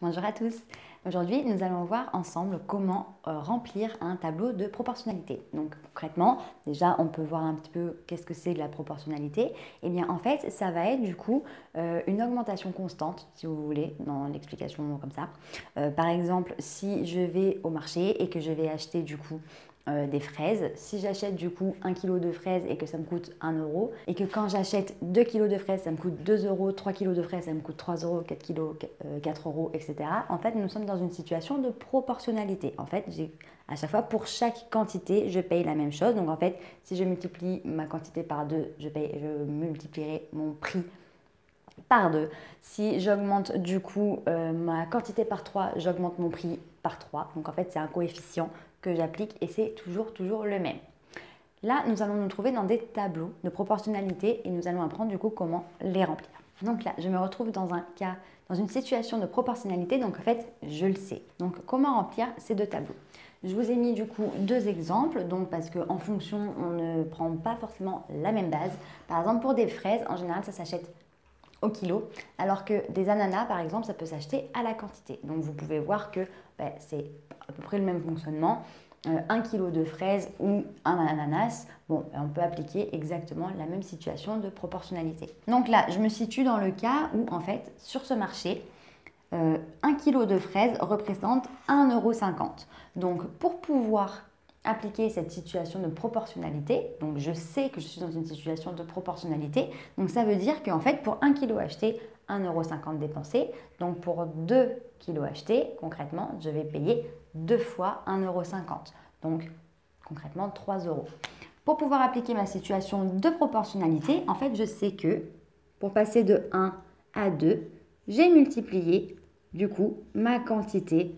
Bonjour à tous. Aujourd'hui, nous allons voir ensemble comment remplir un tableau de proportionnalité. Donc concrètement, déjà on peut voir un petit peu qu'est-ce que c'est de la proportionnalité. Et bien en fait, ça va être du coup une augmentation constante, si vous voulez, dans l'explication comme ça. Par exemple, si je vais au marché et que je vais acheter du coup des fraises. Si j'achète du coup 1 kg de fraises et que ça me coûte 1 euro, et que quand j'achète 2 kg de fraises, ça me coûte 2 euros, 3 kg de fraises, ça me coûte 3 euros, 4 kg, 4 euros, etc. En fait, nous sommes dans une situation de proportionnalité. En fait, à chaque fois, pour chaque quantité, je paye la même chose. Donc en fait, si je multiplie ma quantité par 2, je multiplierai mon prix par 2. Si j'augmente du coup ma quantité par 3, j'augmente mon prix par 3. Donc en fait, c'est un coefficient que j'applique et c'est toujours le même. Là, nous allons nous trouver dans des tableaux de proportionnalité et nous allons apprendre du coup comment les remplir. Donc là, je me retrouve dans un cas, dans une situation de proportionnalité, donc en fait, je le sais. Donc comment remplir ces deux tableaux? Je vous ai mis du coup deux exemples, donc parce qu'en fonction, on ne prend pas forcément la même base. Par exemple, pour des fraises, en général, ça s'achète au kilo, alors que des ananas, par exemple, ça peut s'acheter à la quantité. Donc vous pouvez voir que c'est à peu près le même fonctionnement. 1 kg de fraises ou un ananas, bon, on peut appliquer exactement la même situation de proportionnalité. Donc là, je me situe dans le cas où, en fait, sur ce marché, 1 kg de fraises représente 1,50 €. Donc, pour pouvoir appliquer cette situation de proportionnalité, donc je sais que je suis dans une situation de proportionnalité, donc ça veut dire qu'en fait, pour 1 kg acheté, 1,50 € dépensé, donc pour 2 kg achetés, concrètement, je vais payer 2 fois 1,50 €, donc concrètement 3 €. Pour pouvoir appliquer ma situation de proportionnalité, en fait, je sais que pour passer de 1 à 2, j'ai multiplié du coup ma quantité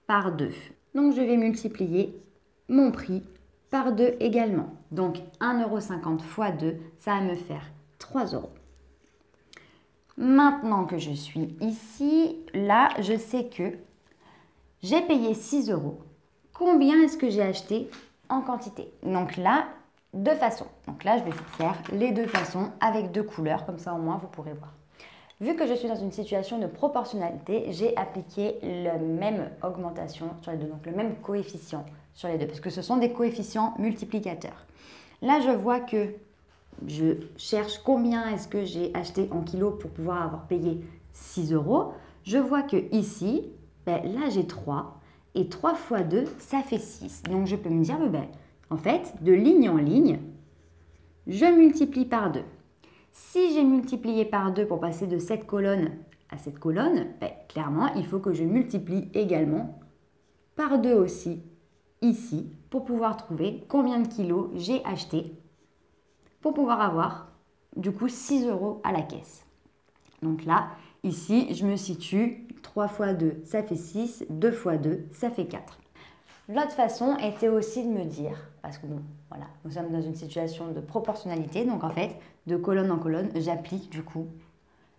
par 2. Donc je vais multiplier mon prix par 2 également. Donc 1,50 € fois 2, ça va me faire 3 €. Maintenant que je suis ici, là, je sais que j'ai payé 6 €. Combien est-ce que j'ai acheté en quantité? Donc là, deux façons. Donc là, je vais faire les deux façons avec deux couleurs, comme ça au moins vous pourrez voir. Vu que je suis dans une situation de proportionnalité, j'ai appliqué la même augmentation sur les deux, donc le même coefficient sur les deux, parce que ce sont des coefficients multiplicateurs. Là, je vois que je cherche combien est-ce que j'ai acheté en kilos pour pouvoir avoir payé 6 €. Je vois que ici, là j'ai 3, et 3 fois 2, ça fait 6. Donc je peux me dire, en fait, de ligne en ligne, je multiplie par 2. Si j'ai multiplié par 2 pour passer de cette colonne à cette colonne, clairement, il faut que je multiplie également par 2 aussi, ici, pour pouvoir trouver combien de kilos j'ai acheté, pour pouvoir avoir, du coup, 6 € à la caisse. Donc là, ici, je me situe 3 fois 2, ça fait 6, 2 fois 2, ça fait 4. L'autre façon était aussi de me dire, parce que bon, voilà, nous sommes dans une situation de proportionnalité, donc en fait, de colonne en colonne, j'applique du coup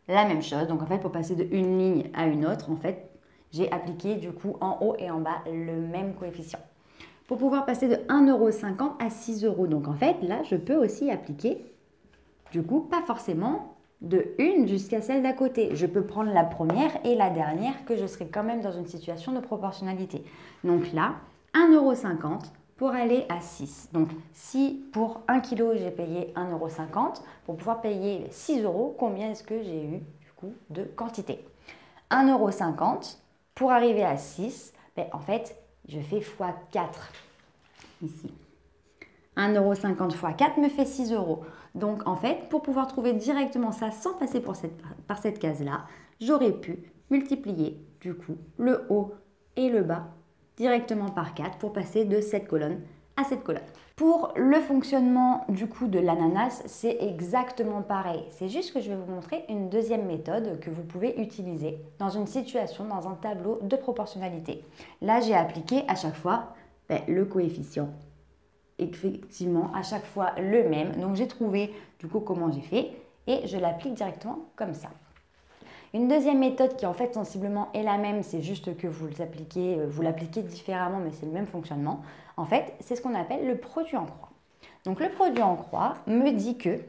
la même chose. Donc en fait, pour passer de une ligne à une autre, en fait, j'ai appliqué du coup en haut et en bas le même coefficient. Pour pouvoir passer de 1,50 € à 6 €, donc en fait, là, je peux aussi appliquer, du coup, pas forcément de une jusqu'à celle d'à côté. Je peux prendre la première et la dernière, que je serai quand même dans une situation de proportionnalité. Donc là, 1,50 € pour aller à 6. Donc si pour 1 kg j'ai payé 1,50 €, pour pouvoir payer 6 €, combien est-ce que j'ai eu du coup de quantité? 1,50 € pour arriver à 6, en fait je fais x4 ici. 1,50 € fois 4 me fait 6 €. Donc en fait, pour pouvoir trouver directement ça sans passer par cette case-là, j'aurais pu multiplier du coup le haut et le bas directement par 4 pour passer de cette colonne à cette colonne. Pour le fonctionnement du coup de l'ananas, c'est exactement pareil. C'est juste que je vais vous montrer une deuxième méthode que vous pouvez utiliser dans une situation, dans un tableau de proportionnalité. Là, j'ai appliqué à chaque fois le coefficient. Effectivement, à chaque fois le même. Donc, j'ai trouvé du coup comment j'ai fait et je l'applique directement comme ça. Une deuxième méthode qui en fait sensiblement est la même, c'est juste que vous l'appliquez différemment, mais c'est le même fonctionnement. En fait, c'est ce qu'on appelle le produit en croix. Donc le produit en croix me dit que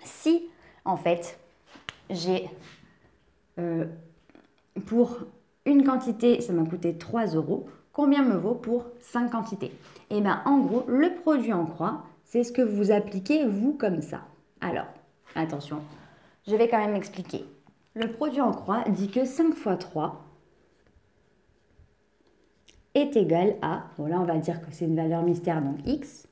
si en fait j'ai pour une quantité, ça m'a coûté 3 euros. Combien me vaut pour 5 quantités? Et bien, en gros, le produit en croix, c'est ce que vous appliquez, vous, comme ça. Alors, attention, je vais quand même expliquer. Le produit en croix dit que 5 fois 3 est égal à, bon là on va dire que c'est une valeur mystère, donc x,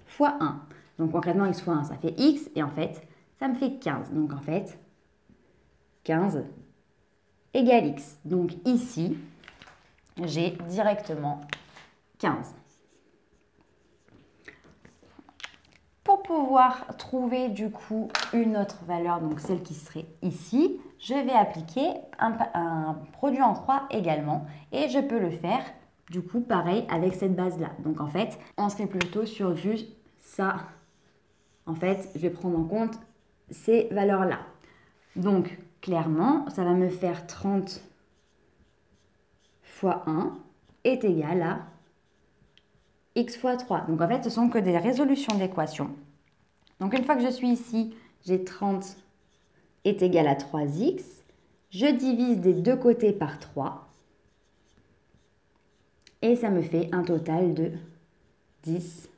fois 1. Donc concrètement, x fois 1, ça fait x, et en fait, ça me fait 15. Donc en fait, 15 égale x. Donc ici, j'ai directement 15. Pour pouvoir trouver du coup une autre valeur, donc celle qui serait ici, je vais appliquer un produit en croix également. Et je peux le faire du coup pareil avec cette base-là. Donc en fait, on serait plutôt sur juste ça. En fait, je vais prendre en compte ces valeurs-là. Donc clairement, ça va me faire 30 fois 1 est égal à x fois 3. Donc en fait, ce sont que des résolutions d'équations. Donc une fois que je suis ici, j'ai 30 est égal à 3x. Je divise des deux côtés par 3. Et ça me fait un total de 10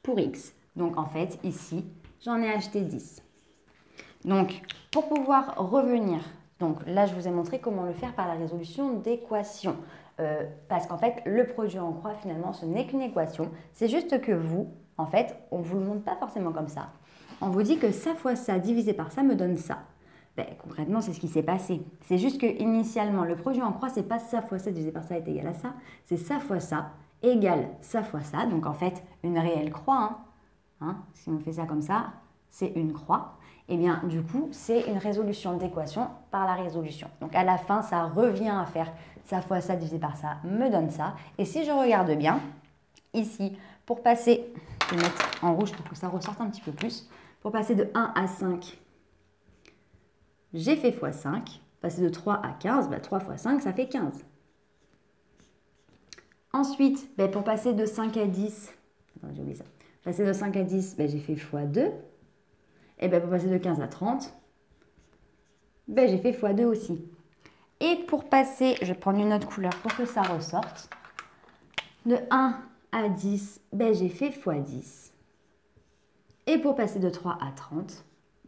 pour x. Donc en fait, ici, j'en ai acheté 10. Donc pour pouvoir revenir, donc là je vous ai montré comment le faire par la résolution d'équations. Parce qu'en fait, le produit en croix, finalement, ce n'est qu'une équation. C'est juste que vous, en fait, on ne vous le montre pas forcément comme ça. On vous dit que ça fois ça divisé par ça me donne ça. Ben, concrètement, c'est ce qui s'est passé. C'est juste que initialement, le produit en croix, c'est pas ça fois ça divisé par ça est égal à ça. C'est ça fois ça égale ça fois ça. Donc en fait, une réelle croix. Si on fait ça comme ça, c'est une croix. Et bien du coup, c'est une résolution d'équation par la résolution. Donc à la fin, ça revient à faire ça fois ça divisé par ça me donne ça. Et si je regarde bien, ici, pour passer, je vais mettre en rouge pour que ça ressorte un petit peu plus, pour passer de 1 à 5, j'ai fait x 5. Passer de 3 à 15, 3 fois 5, ça fait 15. Ensuite, pour passer de 5 à 10, j'ai oublié ça. Passer de 5 à 10, j'ai fait x 2. Et pour passer de 15 à 30, j'ai fait x 2 aussi. Et pour passer, je vais prendre une autre couleur pour que ça ressorte. De 1 à 10, j'ai fait x 10. Et pour passer de 3 à 30,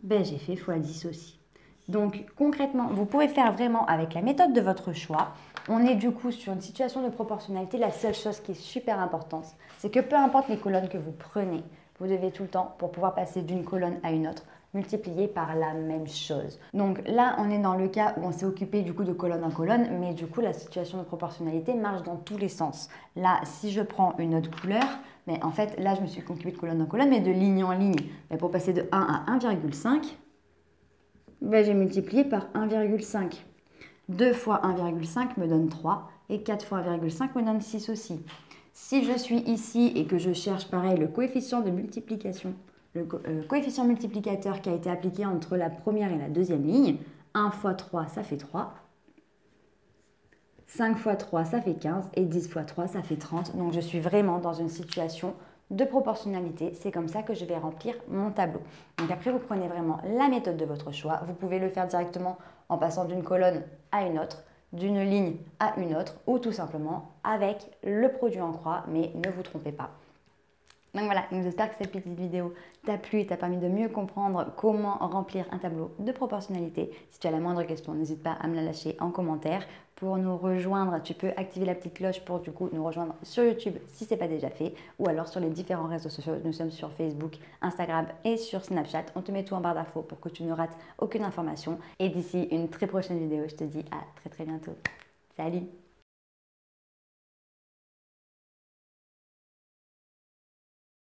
j'ai fait x 10 aussi. Donc concrètement, vous pouvez faire vraiment avec la méthode de votre choix. On est du coup sur une situation de proportionnalité. La seule chose qui est super importante, c'est que peu importe les colonnes que vous prenez, vous devez tout le temps, pour pouvoir passer d'une colonne à une autre, multiplier par la même chose. Donc là, on est dans le cas où on s'est occupé du coup de colonne en colonne, mais du coup, la situation de proportionnalité marche dans tous les sens. Là, si je prends une autre couleur, mais en fait, là, je me suis occupée de colonne en colonne, mais de ligne en ligne. Mais pour passer de 1 à 1,5, j'ai multiplié par 1,5. 2 fois 1,5 me donne 3 et 4 fois 1,5 me donne 6 aussi. Si je suis ici et que je cherche pareil le coefficient de multiplication, le coefficient multiplicateur qui a été appliqué entre la première et la deuxième ligne, 1 fois 3 ça fait 3, 5 fois 3 ça fait 15 et 10 fois 3 ça fait 30. Donc je suis vraiment dans une situation de proportionnalité. C'est comme ça que je vais remplir mon tableau. Donc après, vous prenez vraiment la méthode de votre choix. Vous pouvez le faire directement en passant d'une colonne à une autre, d'une ligne à une autre, ou tout simplement avec le produit en croix, mais ne vous trompez pas. Donc voilà, j'espère que cette petite vidéo t'a plu et t'a permis de mieux comprendre comment remplir un tableau de proportionnalité. Si tu as la moindre question, n'hésite pas à me la lâcher en commentaire. Pour nous rejoindre, tu peux activer la petite cloche pour du coup nous rejoindre sur YouTube si ce n'est pas déjà fait, ou alors sur les différents réseaux sociaux. Nous sommes sur Facebook, Instagram et sur Snapchat. On te met tout en barre d'infos pour que tu ne rates aucune information. Et d'ici une très prochaine vidéo, je te dis à très bientôt. Salut!